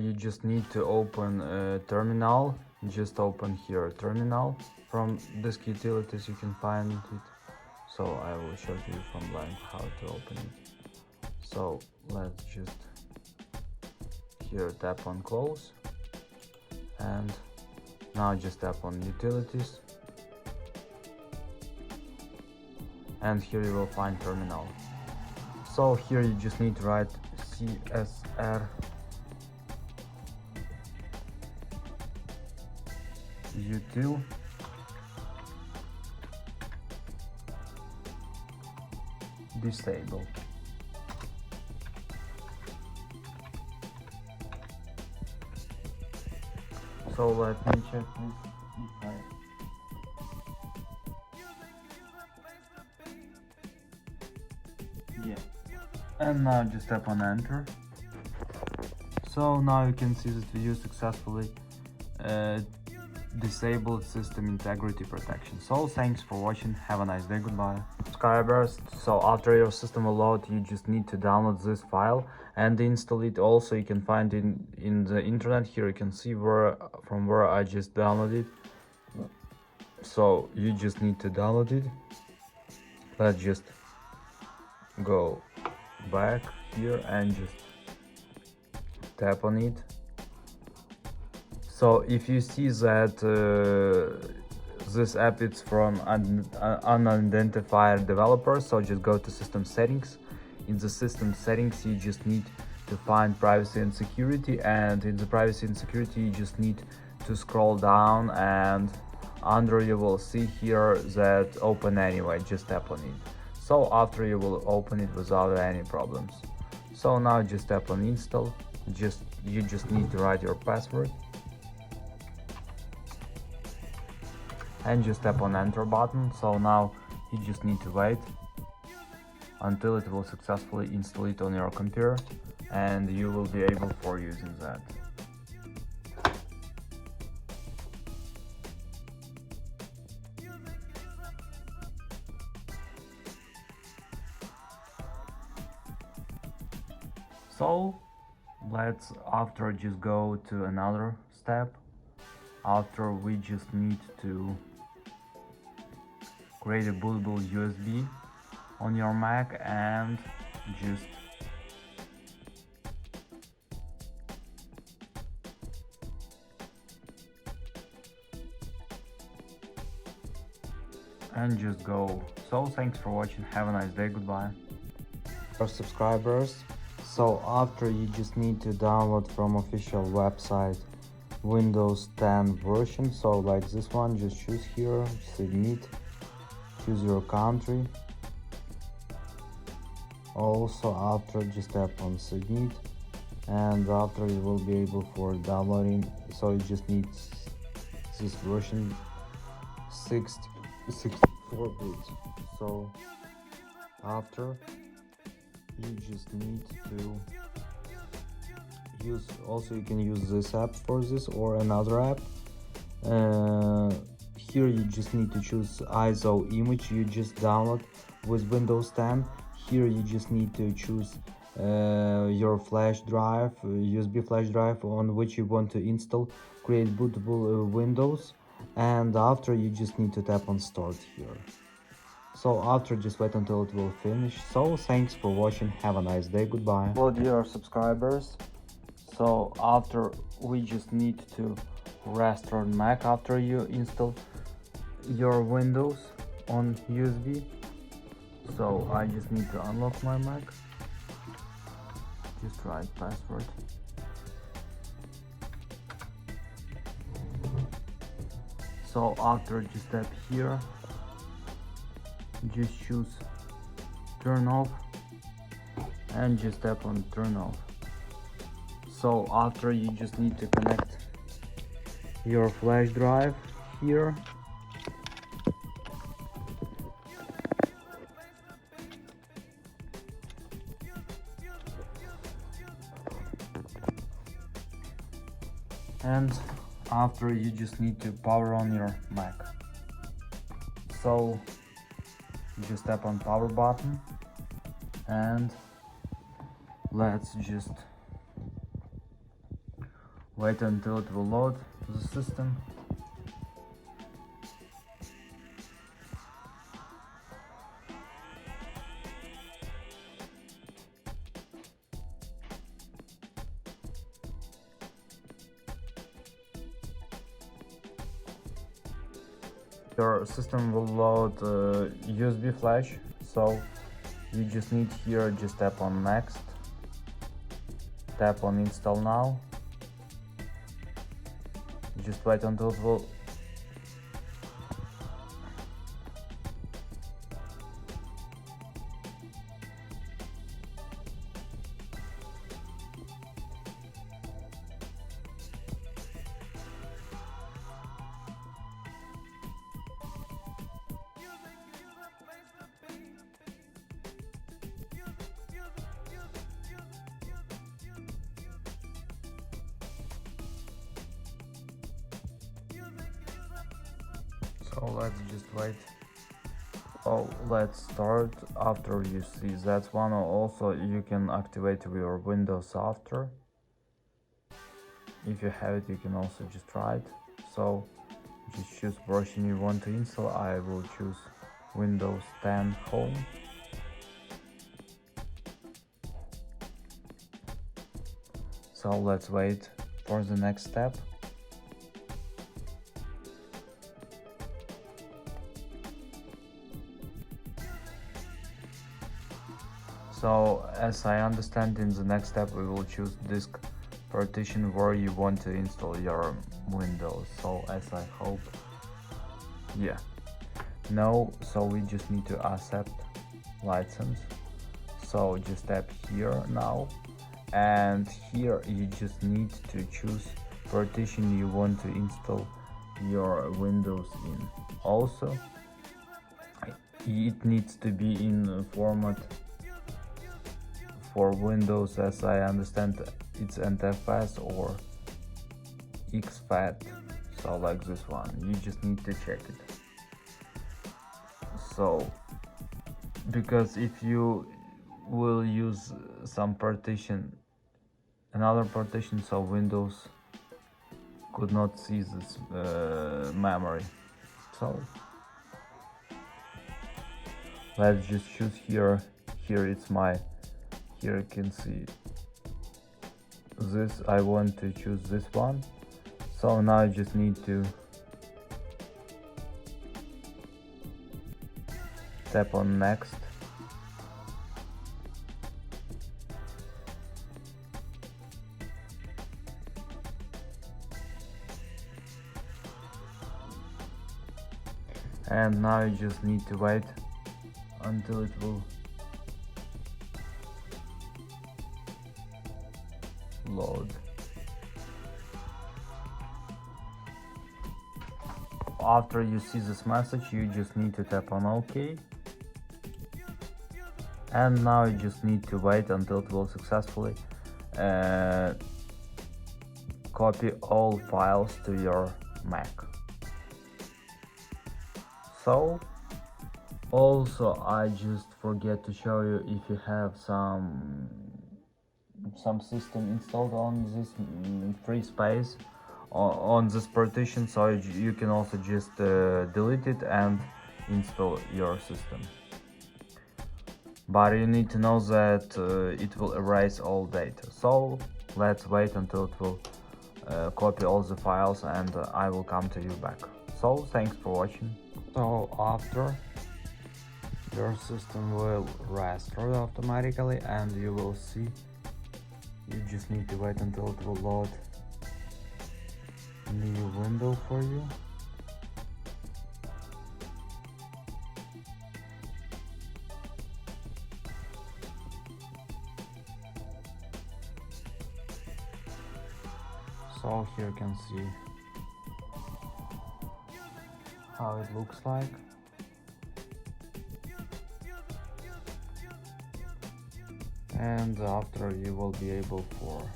You just need to open a terminal. Just open here terminal. From disk utilities you can find it. So I will show you from blank how to open it. So let's just here tap on close, and now just tap on utilities, and here you will find terminal. So here you just need to write CSR util disable. So let me check this if I... Yeah. And now just tap on enter. So now you can see that we successfully disabled system integrity protection. So thanks for watching, have a nice day, goodbye. Subscribers, so after your system will load, you just need to download this file and install it. Also you can find it in the internet. Here you can see from where I just downloaded. So you just need to download it. Let's just go back here and just tap on it. So if you see that this app is from unidentified developer, so just go to system settings. In the system settings you just need to find privacy and security, and in the privacy and security you just need to scroll down, and under you will see here that open anyway. Just tap on it. So after you will open it without any problems. So now just tap on install. You just need to write your password and just tap on enter button. So now you just need to wait until it will successfully install it on your computer, and you will be able for using that. So let's after just go to another step. After we just need to create a bootable USB on your Mac and just go. So thanks for watching, have a nice day, goodbye. For subscribers, so after you just need to download from official website Windows 10 version, so like this one, just choose here, submit, choose your country. Also after just tap on submit, and after you will be able for downloading. So you just need this version 64 bits. So after you just need to use, also you can use this app for this or another app. Here you just need to choose ISO image you just download with Windows 10. Here you just need to choose your flash drive, USB flash drive on which you want to install, create bootable Windows, and after you just need to tap on start here. So after just wait until it will finish. So thanks for watching, have a nice day, goodbye. Hello dear subscribers, so after we just need to restart Mac after you install your Windows on USB. So I just need to unlock my Mac, just write password, so after just tap here, just choose turn off and just tap on turn off. So after you just need to connect your flash drive here, and after you just need to power on your Mac. So just tap on power button, and let's just Wait until it will load the system. Your system will load USB flash, so you just need here, just tap on next, tap on install now, just wait until it will so let's just wait. Oh, let's start. After you see that one, also you can activate your Windows after. If you have it, you can also just try it. So just choose version you want to install. I will choose Windows 10 Home. So let's wait for the next step. So as I understand, in the next step we will choose disk partition where you want to install your Windows. So as I hope, yeah, no, so we just need to accept license. So just tap here now, and here you just need to choose partition you want to install your Windows in. Also it needs to be in format for Windows, as I understand it's NTFS or exFAT, so like this one. You just need to check it. So because if you will use some partition, another partition, so Windows could not see this memory. So let's just choose here. Here it's my, here you can see this, I want to choose this one. So now I just need to tap on next, and now you just need to wait until it will load. After you see this message, you just need to tap on OK, and now you just need to wait until it will successfully copy all files to your Mac. So also I just forget to show you, if you have some system installed on this free space on this partition, so you can also just delete it and install your system. But you need to know that it will erase all data. So let's wait until it will copy all the files, and I will come to you back. So thanks for watching. So after, your system will restart automatically, and you will see, you just need to wait until it will load a new window for you. So here you can see how it looks like. And after, you will be able for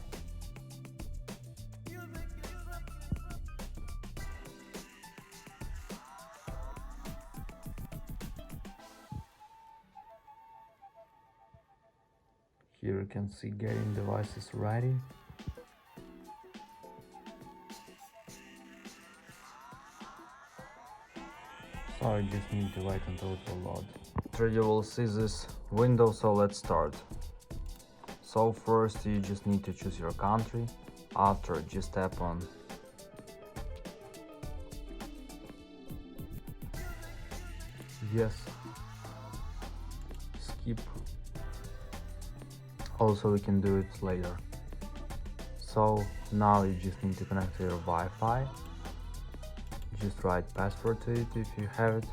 here you can see getting devices ready. So you just need to wait until it will load. After you will see this window, so let's start. So first you just need to choose your country. After, just tap on yes, skip. Also we can do it later. So now you just need to connect to your Wi-Fi. Just write password to it if you have it.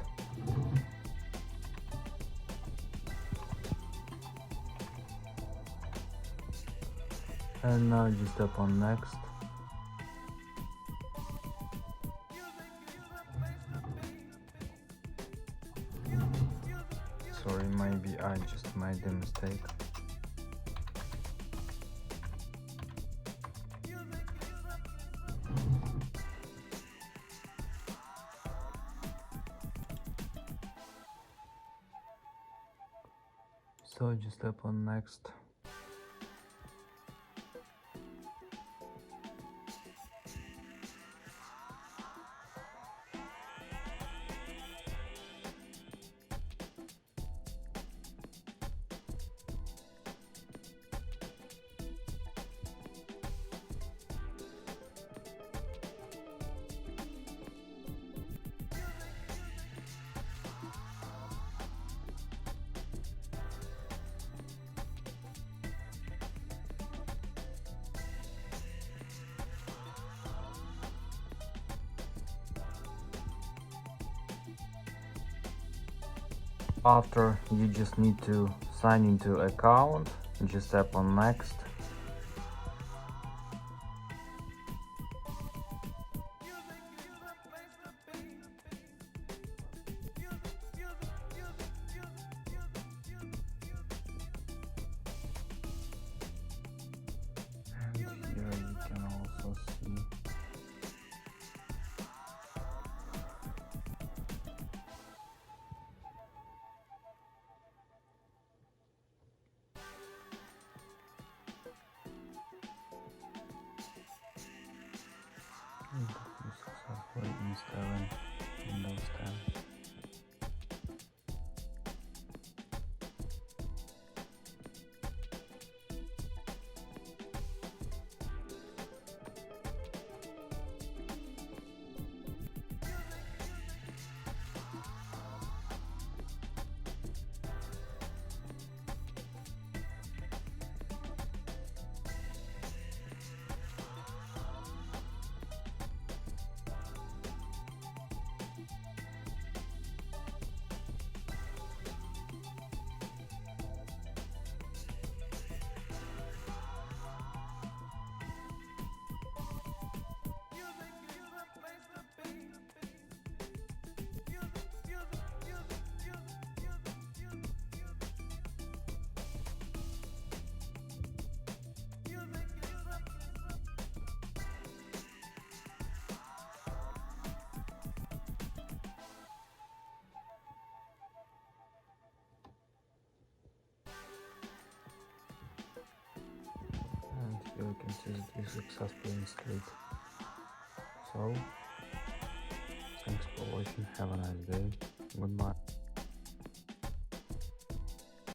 And now just tap on next. Sorry, maybe I just made a mistake. So just tap on next. After, you just need to sign into account. Just tap on next. And here you can also see successfully installing Windows 10. And here you can see that is successfully installed. So, thanks for watching, have a nice day, goodbye.